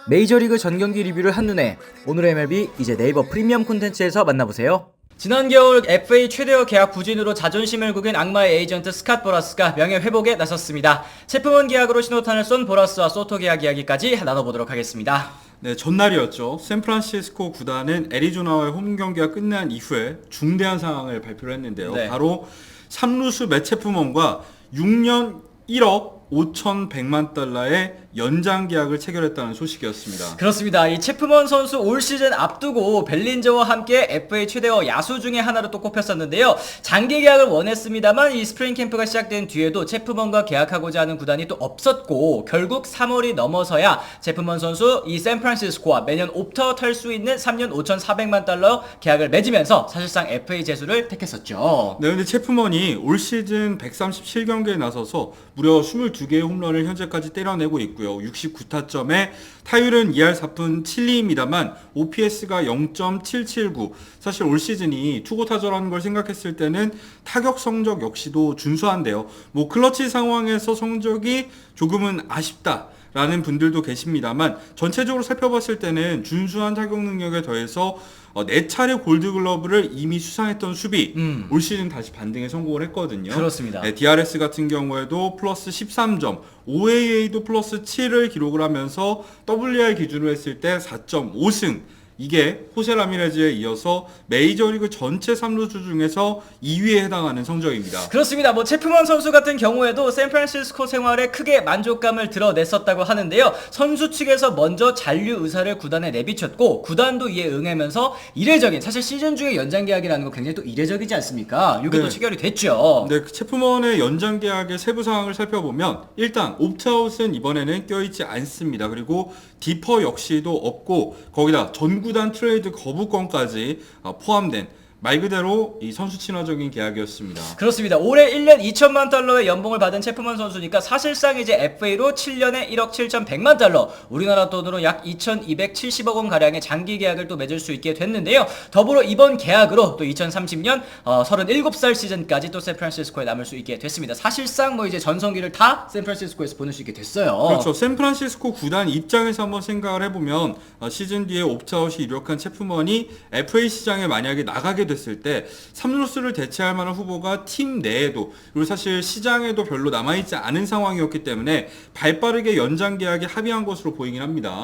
메이저리그 전경기 리뷰를 한눈에 오늘의 MLB 이제 네이버 프리미엄 콘텐츠에서 만나보세요. 지난 겨울 FA 최대어 계약 부진으로 자존심을 구긴 악마의 에이전트 스캇 보라스가 명예 회복에 나섰습니다. 체프먼 계약으로 신호탄을 쏜 보라스와 소토 계약 이야기까지 나눠보도록 하겠습니다. 네, 전날이었죠. 샌프란시스코 구단은 애리조나와의 홈 경기가 끝난 이후에 중대한 상황을 발표를 했는데요. 네. 바로 3루수 맷 체프먼과 6년 1억 5,100만 달러의 연장 계약을 체결했다는 소식이었습니다. 그렇습니다. 이 체프먼 선수 올 시즌 앞두고 벨린저와 함께 FA 최대어 야수 중에 하나로 또 꼽혔었는데요. 장기 계약을 원했습니다만 이 스프링 캠프가 시작된 뒤에도 체프먼과 계약하고자 하는 구단이 또 없었고 결국 3월이 넘어서야 체프먼 선수 이 샌프란시스코와 매년 옵트아웃 할 수 있는 3년 5,400만 달러 계약을 맺으면서 사실상 FA 제수를 택했었죠. 네, 근데 체프먼이 올 시즌 137경기에 나서서 무려 22개의 홈런을 현재까지 때려내고 있고요. 69타점에 타율은 2할 4푼 7리입니다만 OPS가 0.779. 사실 올 시즌이 투고 타자라는 걸 생각했을 때는 타격 성적 역시도 준수한데요. 뭐 클러치 상황에서 성적이 조금은 아쉽다 라는 분들도 계십니다만 전체적으로 살펴봤을 때는 준수한 타격 능력에 더해서 4차례 골드글러브를 이미 수상했던 수비 올 시즌 다시 반등에 성공을 했거든요. 그렇습니다. 네, DRS 같은 경우에도 플러스 13점, OAA도 플러스 7을 기록을 하면서 WR 기준으로 했을 때 4.5승. 이게 호세 라미레즈에 이어서 메이저리그 전체 3루수 중에서 2위에 해당하는 성적입니다. 그렇습니다. 뭐 체프먼 선수 같은 경우에도 샌프란시스코 생활에 크게 만족감을 드러냈었다고 하는데요. 선수 측에서 먼저 잔류 의사를 구단에 내비쳤고 구단도 이에 응하면서 이례적인 사실 시즌 중에 연장 계약이라는 거 굉장히 또 이례적이지 않습니까? 이게 또 체결이 됐죠. 네, 체프먼의 연장 계약의 세부 사항을 살펴보면 일단 옵트아웃은 이번에는 껴있지 않습니다. 그리고 디퍼 역시도 없고 거기다 전구단 트레이드 거부권까지 포함된 말 그대로 이 선수 친화적인 계약이었습니다. 그렇습니다. 올해 1년 2천만 달러의 연봉을 받은 체프먼 선수니까 사실상 이제 FA로 7년에 1억 7,100만 달러, 우리나라 돈으로 약 2,270억 원 가량의 장기 계약을 또 맺을 수 있게 됐는데요. 더불어 이번 계약으로 또 2030년 37살 시즌까지 또 샌프란시스코에 남을 수 있게 됐습니다. 사실상 뭐 이제 전성기를 다 샌프란시스코에서 보낼 수 있게 됐어요. 그렇죠. 샌프란시스코 구단 입장에서 한번 생각을 해보면 시즌 뒤에 옵트아웃이 유력한 체프먼이 FA 시장에 만약에 나가게 됐을 때 3루수를 대체할 만한 후보가 팀 내에도 그리고 사실 시장에도 별로 남아있지 않은 상황이었기 때문에 발빠르게 연장 계약에 합의한 것으로 보이긴 합니다.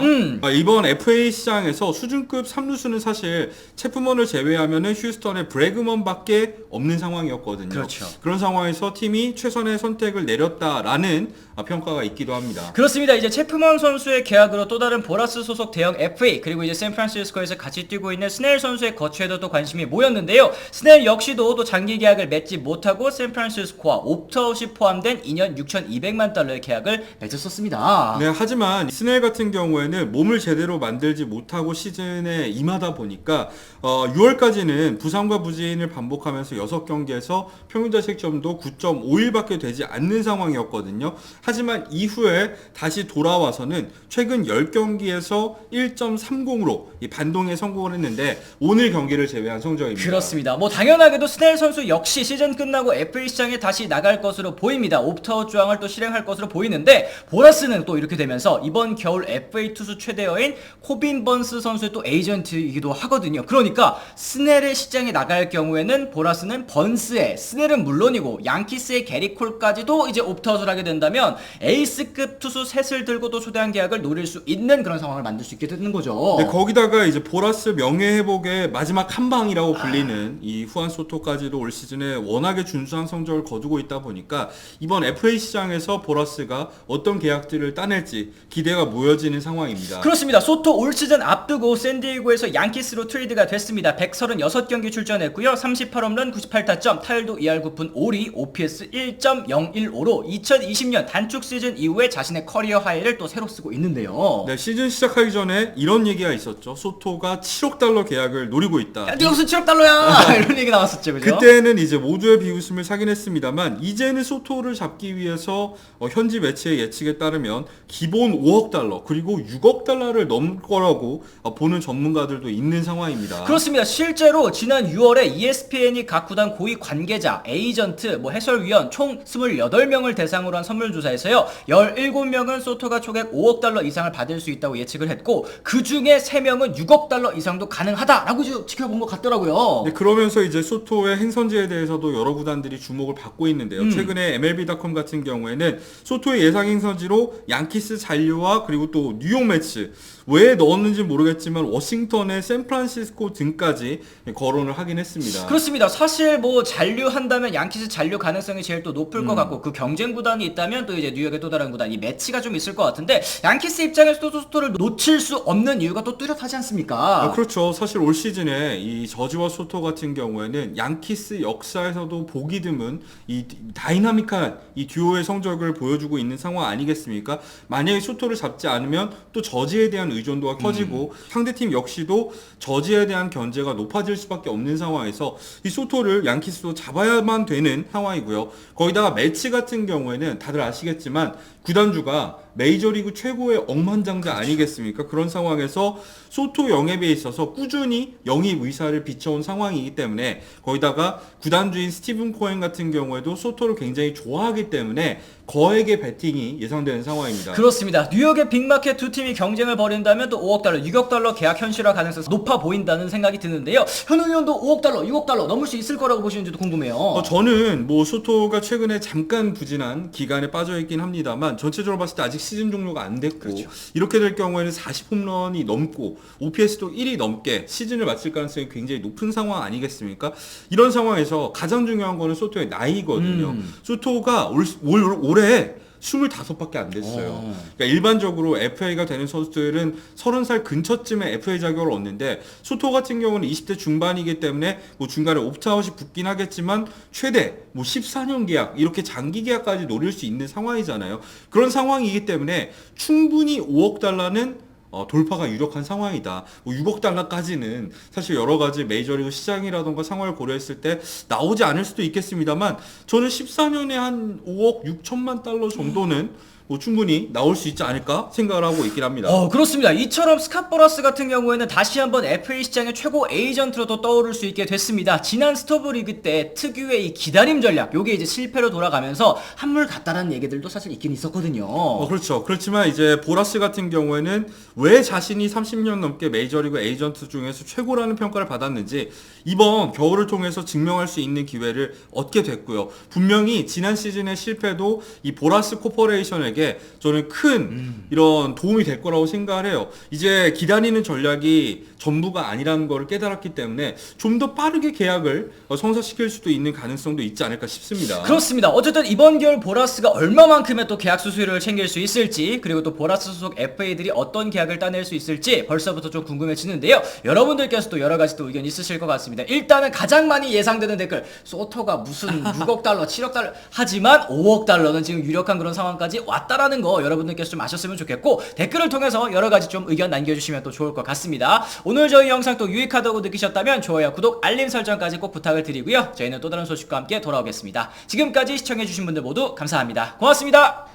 이번 FA 시장에서 수준급 3루수는 사실 체프먼을 제외하면은 휴스턴의 브래그먼밖에 없는 상황이었거든요. 그렇죠. 그런 상황에서 팀이 최선의 선택을 내렸다라는 평가가 있기도 합니다. 그렇습니다. 이제 체프먼 선수의 계약으로 또 다른 보라스 소속 대형 FA 그리고 이제 샌프란시스코에서 같이 뛰고 있는 스넬 선수의 거취에도 또 관심이 모였는데요. 스넬 역시도 또 장기 계약을 맺지 못하고 샌프란시스코와 옵트아웃이 포함된 2년 6,200만 달러의 계약을 맺었었습니다. 네, 하지만 스넬 같은 경우에는 몸을 제대로 만들지 못하고 시즌에 임하다 보니까 6월까지는 부상과 부진을 반복하면서 6경기에서 평균 자책점도 9.51밖에 되지 않는 상황이었거든요. 하지만 이후에 다시 돌아와서는 최근 10경기에서 1.30으로 이 반동에 성공을 했는데 오늘 경기를 제외한 성적입니다. 그렇습니다. 뭐 당연하게도 스넬 선수 역시 시즌 끝나고 FA 시장에 다시 나갈 것으로 보입니다. 옵트아웃 조항을 또 실행할 것으로 보이는데 보라스는 또 이렇게 되면서 이번 겨울 FA 투수 최대어인 코빈 번스 선수의 또 에이전트이기도 하거든요. 그러니까 스넬의 시장에 나갈 경우에는 보라스는 번스에 스넬은 물론이고 양키스의 게리 콜까지도 이제 옵트아웃을 하게 된다면 에이스급 투수 셋을 들고 또 초대한 계약을 노릴 수 있는 그런 상황을 만들 수 있게 되는 거죠. 네, 거기다가 이제 보라스 명예회복의 마지막 한 방이라고 불리는 이 후안 소토까지도 올 시즌에 워낙에 준수한 성적을 거두고 있다 보니까 이번 FA 시장에서 보라스가 어떤 계약들을 따낼지 기대가 모여지는 상황입니다. 그렇습니다. 소토 올 시즌 앞두고 샌디에이고에서 양키스로 트레이드가 됐습니다. 136경기 출전했고요. 38홈런 98타점, 타율도 2할 9푼 5리, OPS 1.015로 2020년 단축 시즌 이후에 자신의 커리어 하이를 또 새로 쓰고 있는데요. 네, 시즌 시작하기 전에 이런 얘기가 있었죠. 소토가 7억 달러 계약을 노리고 있다. 야, 네가 무슨 7억 달러 달러야 이런 얘기 나왔었죠, 그죠? 그때는 이제 모두의 비웃음을 사긴 했습니다만 이제는 소토를 잡기 위해서 현지 매체의 예측에 따르면 기본 5억 달러 그리고 6억 달러를 넘을 거라고 보는 전문가들도 있는 상황입니다. 그렇습니다. 실제로 지난 6월에 ESPN이 각 구단 고위 관계자, 에이전트, 해설위원 총 28명을 대상으로 한 선물조사에서요. 17명은 소토가 초객 5억 달러 이상을 받을 수 있다고 예측을 했고 그 중에 3명은 6억 달러 이상도 가능하다라고 지켜본 것 같더라고요. 네, 그러면서 이제 소토의 행선지에 대해서도 여러 구단들이 주목을 받고 있는데요. 최근에 MLB.com 같은 경우에는 소토의 예상 행선지로 양키스 잔류와 그리고 또 뉴욕 매츠 왜 넣었는지 모르겠지만 워싱턴의 샌프란시스코 등까지 거론을 하긴 했습니다. 그렇습니다. 사실 잔류한다면 양키스 잔류 가능성이 제일 또 높을 것 같고 그 경쟁 구단이 있다면 또 이제 뉴욕의 또 다른 구단 이 매치가 좀 있을 것 같은데 양키스 입장에서도 소토를 놓칠 수 없는 이유가 또 뚜렷하지 않습니까? 그렇죠. 사실 올 시즌에 이 저지와 소토 같은 경우에는 양키스 역사에서도 보기 드문 이 다이나믹한 이 듀오의 성적을 보여주고 있는 상황 아니겠습니까? 만약에 소토를 잡지 않으면 또 저지에 대한 의존도가 커지고 상대팀 역시도 저지에 대한 견제가 높아질 수밖에 없는 상황에서 이 소토를 양키스도 잡아야만 되는 상황이고요. 거기다가 매치 같은 경우에는 다들 아시겠지만 구단주가 메이저리그 최고의 억만장자 아니겠습니까? 그런 상황에서 소토 영입에 있어서 꾸준히 영입 의사를 비춰온 상황이기 때문에 거기다가 구단주인 스티븐 코엔 같은 경우에도 소토를 굉장히 좋아하기 때문에 거액의 베팅이 예상되는 상황입니다. 그렇습니다. 뉴욕의 빅마켓 두 팀이 경쟁을 벌인다면 또 5억 달러, 6억 달러 계약 현실화 가능성이 높아 보인다는 생각이 드는데요. 현우 의원도 5억 달러, 6억 달러 넘을 수 있을 거라고 보시는지도 궁금해요. 저는 소토가 최근에 잠깐 부진한 기간에 빠져있긴 합니다만 전체적으로 봤을 때 아직 시즌 종료가 안 됐고 그렇죠. 이렇게 될 경우에는 40홈런이 넘고 OPS도 1위 넘게 시즌을 마칠 가능성이 굉장히 높은 상황 아니겠습니까? 이런 상황에서 가장 중요한 거는 소토의 나이거든요. 소토가 올해 25밖에 안 됐어요. 그러니까 일반적으로 FA가 되는 선수들은 30살 근처쯤에 FA 자격을 얻는데 소토 같은 경우는 20대 중반이기 때문에 중간에 옵트아웃이 붙긴 하겠지만 최대 14년 계약 이렇게 장기 계약까지 노릴 수 있는 상황이잖아요. 그런 상황이기 때문에 충분히 5억 달러는 돌파가 유력한 상황이다. 6억 달러까지는 사실 여러 가지 메이저리그 시장이라던가 상황을 고려했을 때 나오지 않을 수도 있겠습니다만 저는 14년에 한 5억 6천만 달러 정도는 충분히 나올 수 있지 않을까 생각을 하고 있긴 합니다. 그렇습니다. 이처럼 스캇 보라스 같은 경우에는 다시 한번 FA 시장의 최고 에이전트로도 떠오를 수 있게 됐습니다. 지난 스토브 리그 때 특유의 이 기다림 전략, 요게 이제 실패로 돌아가면서 한물 갔다라는 얘기들도 사실 있긴 있었거든요. 그렇죠. 그렇지만 이제 보라스 같은 경우에는 왜 자신이 30년 넘게 메이저리그 에이전트 중에서 최고라는 평가를 받았는지 이번 겨울을 통해서 증명할 수 있는 기회를 얻게 됐고요. 분명히 지난 시즌의 실패도 이 보라스 코퍼레이션에게 저는 큰 이런 도움이 될 거라고 생각을 해요. 이제 기다리는 전략이 전부가 아니라는 걸 깨달았기 때문에 좀 더 빠르게 계약을 성사시킬 수도 있는 가능성도 있지 않을까 싶습니다. 그렇습니다. 어쨌든 이번 겨울 보라스가 얼마만큼의 또 계약 수수료를 챙길 수 있을지 그리고 또 보라스 소속 FA들이 어떤 계약을 따낼 수 있을지 벌써부터 좀 궁금해지는데요. 여러분들께서도 여러 가지 또 의견 있으실 것 같습니다. 일단은 가장 많이 예상되는 댓글 소토가 무슨 6억 달러, 7억 달러 하지만 5억 달러는 지금 유력한 그런 상황까지 왔다라는 거 여러분들께서 좀 아셨으면 좋겠고 댓글을 통해서 여러 가지 좀 의견 남겨주시면 또 좋을 것 같습니다. 오늘 저희 영상 또 유익하다고 느끼셨다면 좋아요, 구독, 알림 설정까지 꼭 부탁을 드리고요. 저희는 또 다른 소식과 함께 돌아오겠습니다. 지금까지 시청해주신 분들 모두 감사합니다. 고맙습니다.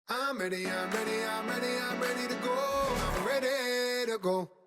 I'm ready to go. I'm ready to go.